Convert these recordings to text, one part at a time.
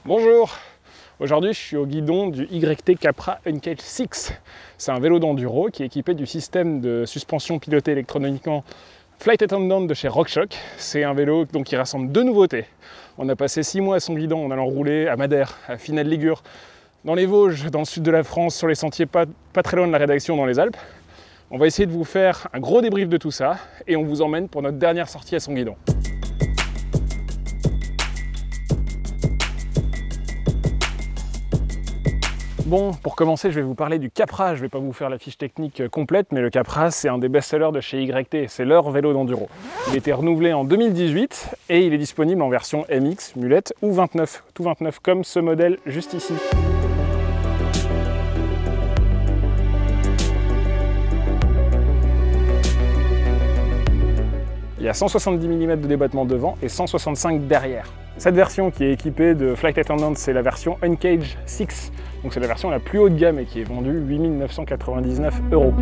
Bonjour, aujourd'hui je suis au guidon du YT Capra Uncaged 6. C'est un vélo d'enduro qui est équipé du système de suspension piloté électroniquement Flight Attendant de chez RockShox. C'est un vélo donc, qui rassemble deux nouveautés. On a passé 6 mois à son guidon en allant rouler à Madère, à Finale-Ligure, dans les Vosges, dans le sud de la France, sur les sentiers pas très loin de la rédaction dans les Alpes. On va essayer de vous faire un gros débrief de tout ça et on vous emmène pour notre dernière sortie à son guidon. Bon, pour commencer, je vais vous parler du Capra. Je ne vais pas vous faire la fiche technique complète, mais le Capra, c'est un des best-sellers de chez YT. C'est leur vélo d'enduro. Il a été renouvelé en 2018 et il est disponible en version MX, mulette ou 29. Tout 29 comme ce modèle juste ici. Il y a 170 mm de débattement devant et 165 derrière. Cette version qui est équipée de Flight Attendant, c'est la version Uncaged 6. Donc c'est la version la plus haut de gamme et qui est vendue 8 999 €.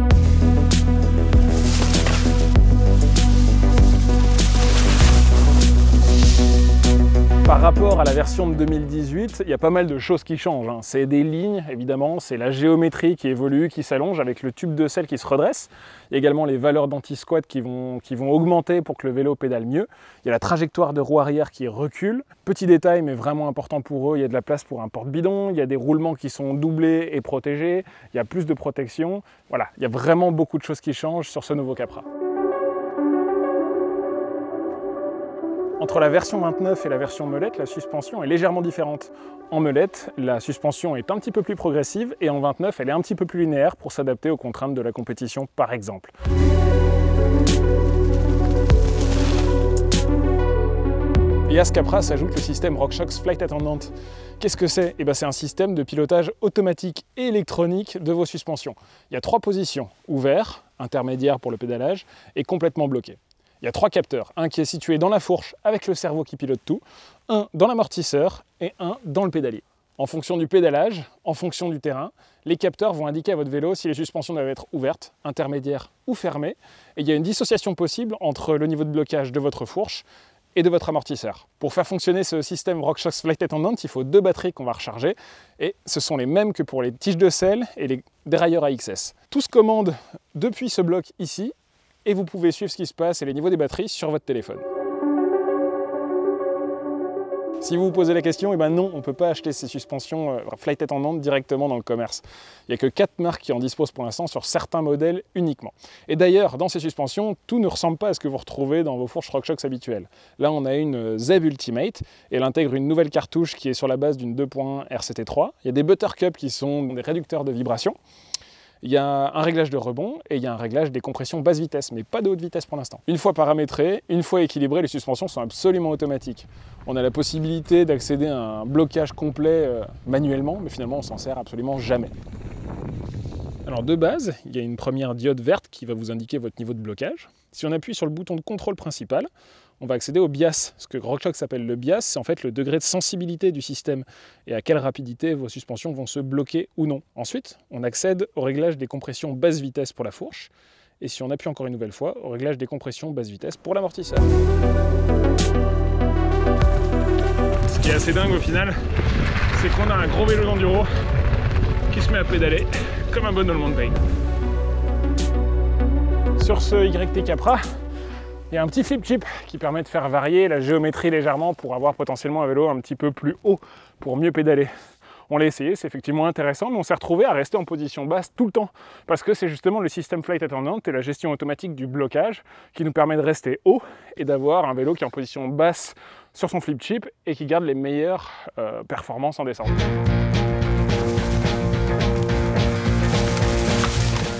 Par rapport à la version de 2018, il y a pas mal de choses qui changent. C'est des lignes, évidemment, c'est la géométrie qui évolue, qui s'allonge avec le tube de selle qui se redresse. Il y a également les valeurs d'anti-squat qui vont augmenter pour que le vélo pédale mieux. Il y a la trajectoire de roue arrière qui recule. Petit détail, mais vraiment important pour eux, il y a de la place pour un porte-bidon, il y a des roulements qui sont doublés et protégés, il y a plus de protection. Voilà, il y a vraiment beaucoup de choses qui changent sur ce nouveau Capra. Entre la version 29 et la version Melette, la suspension est légèrement différente. En Melette, la suspension est un petit peu plus progressive et en 29, elle est un petit peu plus linéaire pour s'adapter aux contraintes de la compétition par exemple. Et à ce Capra s'ajoute le système RockShox Flight Attendant. Qu'est-ce que c'est? C'est un système de pilotage automatique et électronique de vos suspensions. Il y a 3 positions, ouvert, intermédiaire pour le pédalage et complètement bloqué. Il y a 3 capteurs, un qui est situé dans la fourche avec le cerveau qui pilote tout, un dans l'amortisseur et un dans le pédalier. En fonction du pédalage, en fonction du terrain, les capteurs vont indiquer à votre vélo si les suspensions doivent être ouvertes, intermédiaires ou fermées. Et il y a une dissociation possible entre le niveau de blocage de votre fourche et de votre amortisseur. Pour faire fonctionner ce système RockShox Flight Attendant, il faut 2 batteries qu'on va recharger et ce sont les mêmes que pour les tiges de selle et les dérailleurs AXS. Tout se commande depuis ce bloc ici et vous pouvez suivre ce qui se passe et les niveaux des batteries sur votre téléphone. Si vous vous posez la question, non, on ne peut pas acheter ces suspensions Flight Attendant directement dans le commerce. Il n'y a que 4 marques qui en disposent pour l'instant sur certains modèles uniquement. Et d'ailleurs, dans ces suspensions, tout ne ressemble pas à ce que vous retrouvez dans vos fourches RockShox habituelles. Là, on a une ZEV Ultimate et elle intègre une nouvelle cartouche qui est sur la base d'une 2.1 RCT3. Il y a des Buttercup qui sont des réducteurs de vibration. Il y a un réglage de rebond et il y a un réglage des compressions basse vitesse, mais pas de haute vitesse pour l'instant. Une fois paramétrées, une fois équilibrées, les suspensions sont absolument automatiques. On a la possibilité d'accéder à un blocage complet manuellement, mais finalement on s'en sert absolument jamais. Alors de base, il y a une première diode verte qui va vous indiquer votre niveau de blocage. Si on appuie sur le bouton de contrôle principal, on va accéder au BIAS. Ce que RockShox appelle le BIAS, c'est en fait le degré de sensibilité du système et à quelle rapidité vos suspensions vont se bloquer ou non. Ensuite, on accède au réglage des compressions basse vitesse pour la fourche et si on appuie encore une nouvelle fois, au réglage des compressions basse vitesse pour l'amortisseur. Ce qui est assez dingue au final, c'est qu'on a un gros vélo d'enduro qui se met à pédaler comme un bon all mountain. Sur ce YT Capra, il y a un petit flip chip qui permet de faire varier la géométrie légèrement pour avoir potentiellement un vélo un petit peu plus haut pour mieux pédaler. On l'a essayé, c'est effectivement intéressant, mais on s'est retrouvé à rester en position basse tout le temps parce que c'est justement le système Flight Attendant et la gestion automatique du blocage qui nous permet de rester haut et d'avoir un vélo qui est en position basse sur son flip chip et qui garde les meilleures performances en descente.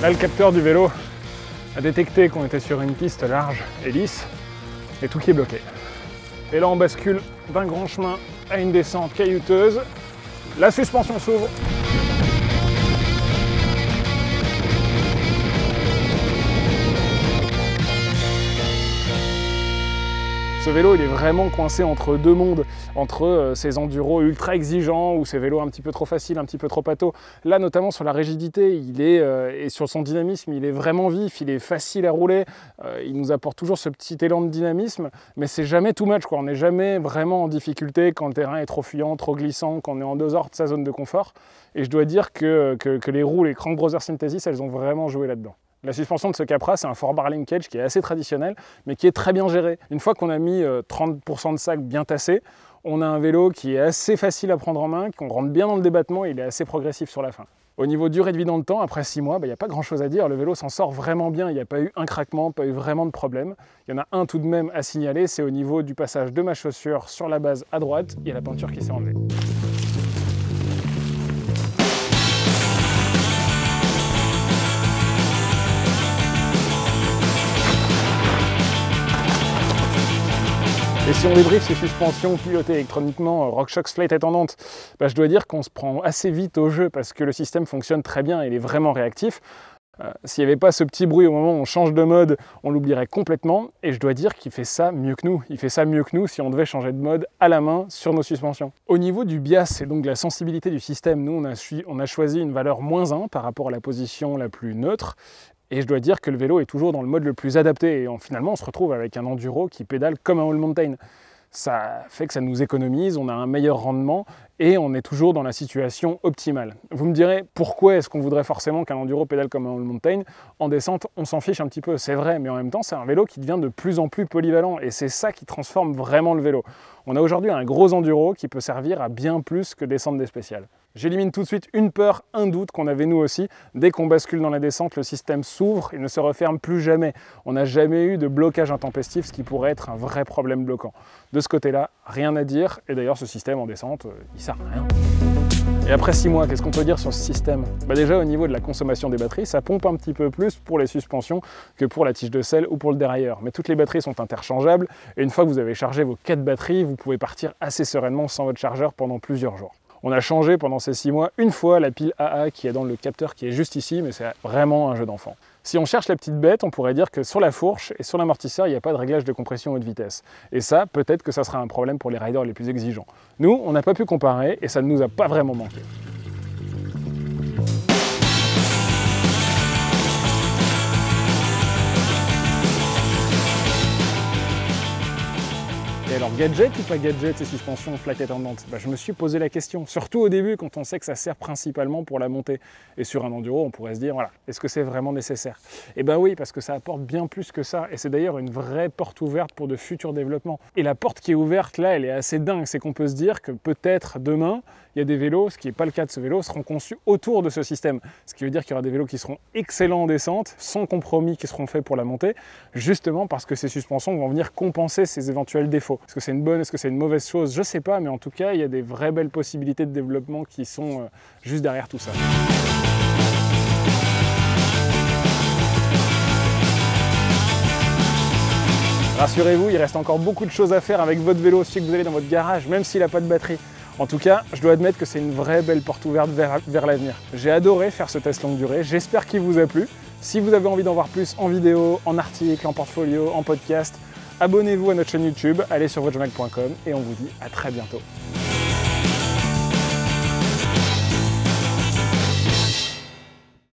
Là, le capteur du vélo a détecté qu'on était sur une piste large et lisse et tout qui est bloqué. Et là on bascule d'un grand chemin à une descente caillouteuse. La suspension s'ouvre. Ce vélo, il est vraiment coincé entre deux mondes, entre ces enduros ultra exigeants ou ces vélos un petit peu trop faciles, un petit peu trop pâteaux. Là, notamment sur la rigidité, et sur son dynamisme, il est vraiment vif, il est facile à rouler, il nous apporte toujours ce petit élan de dynamisme, mais c'est jamais too much, quoi. On n'est jamais vraiment en difficulté quand le terrain est trop fuyant, trop glissant, quand on est en dehors de sa zone de confort. Et je dois dire que les roues, les Crank Brothers Synthesis, elles ont vraiment joué là-dedans. La suspension de ce Capra, c'est un 4-bar linkage qui est assez traditionnel, mais qui est très bien géré. Une fois qu'on a mis 30% de sac bien tassé, on a un vélo qui est assez facile à prendre en main, qu'on rentre bien dans le débattement et il est assez progressif sur la fin. Au niveau durée de vie dans le temps, après 6 mois, il n'y a pas grand chose à dire, le vélo s'en sort vraiment bien, il n'y a pas eu un craquement, pas eu vraiment de problème. Il y en a un tout de même à signaler, c'est au niveau du passage de ma chaussure sur la base à droite, il y a la peinture qui s'est enlevée. Et si on débriefe ces suspensions pilotées électroniquement RockShox Flight Attendant, je dois dire qu'on se prend assez vite au jeu parce que le système fonctionne très bien, il est vraiment réactif. S'il n'y avait pas ce petit bruit au moment où on change de mode, on l'oublierait complètement. Et je dois dire qu'il fait ça mieux que nous. Il fait ça mieux que nous si on devait changer de mode à la main sur nos suspensions. Au niveau du bias et donc de la sensibilité du système, nous on a choisi une valeur -1 par rapport à la position la plus neutre. Et je dois dire que le vélo est toujours dans le mode le plus adapté. Et finalement, on se retrouve avec un enduro qui pédale comme un all mountain. Ça fait que ça nous économise, on a un meilleur rendement et on est toujours dans la situation optimale. Vous me direz, pourquoi est-ce qu'on voudrait forcément qu'un enduro pédale comme un all mountain? En descente, on s'en fiche un petit peu, c'est vrai, mais en même temps, c'est un vélo qui devient de plus en plus polyvalent et c'est ça qui transforme vraiment le vélo. On a aujourd'hui un gros enduro qui peut servir à bien plus que descendre des spéciales. J'élimine tout de suite une peur, un doute qu'on avait nous aussi. Dès qu'on bascule dans la descente, le système s'ouvre et ne se referme plus jamais. On n'a jamais eu de blocage intempestif, ce qui pourrait être un vrai problème bloquant. De ce côté-là, rien à dire. Et d'ailleurs, ce système en descente, il sert à rien. Et après 6 mois, qu'est-ce qu'on peut dire sur ce système? Déjà, au niveau de la consommation des batteries, ça pompe un petit peu plus pour les suspensions que pour la tige de selle ou pour le dérailleur. Mais toutes les batteries sont interchangeables. Et une fois que vous avez chargé vos 4 batteries, vous pouvez partir assez sereinement sans votre chargeur pendant plusieurs jours. On a changé pendant ces 6 mois une fois la pile AA qui est dans le capteur qui est juste ici, mais c'est vraiment un jeu d'enfant. Si on cherche la petite bête, on pourrait dire que sur la fourche et sur l'amortisseur, il n'y a pas de réglage de compression haute vitesse. Et ça, peut-être que ça sera un problème pour les riders les plus exigeants. Nous, on n'a pas pu comparer et ça ne nous a pas vraiment manqué. Et alors, gadget ou pas gadget ces suspensions Flight Attendant? Je me suis posé la question, surtout au début quand on sait que ça sert principalement pour la montée. Et sur un enduro, on pourrait se dire, voilà, est-ce que c'est vraiment nécessaire? Eh ben oui, parce que ça apporte bien plus que ça. Et c'est d'ailleurs une vraie porte ouverte pour de futurs développements. Et la porte qui est ouverte là, elle est assez dingue. C'est qu'on peut se dire que peut-être demain, il y a des vélos, ce qui n'est pas le cas de ce vélo, seront conçus autour de ce système. Ce qui veut dire qu'il y aura des vélos qui seront excellents en descente, sans compromis qui seront faits pour la montée, justement parce que ces suspensions vont venir compenser ces éventuels défauts. Est-ce que c'est une bonne, est-ce que c'est une mauvaise chose? Je ne sais pas, mais en tout cas, il y a des vraies belles possibilités de développement qui sont juste derrière tout ça. Rassurez-vous, il reste encore beaucoup de choses à faire avec votre vélo, celui que vous avez dans votre garage, même s'il n'a pas de batterie. En tout cas, je dois admettre que c'est une vraie belle porte ouverte vers l'avenir. J'ai adoré faire ce test longue durée, j'espère qu'il vous a plu. Si vous avez envie d'en voir plus en vidéo, en article, en portfolio, en podcast, abonnez-vous à notre chaîne YouTube, allez sur votejomag.com et on vous dit à très bientôt.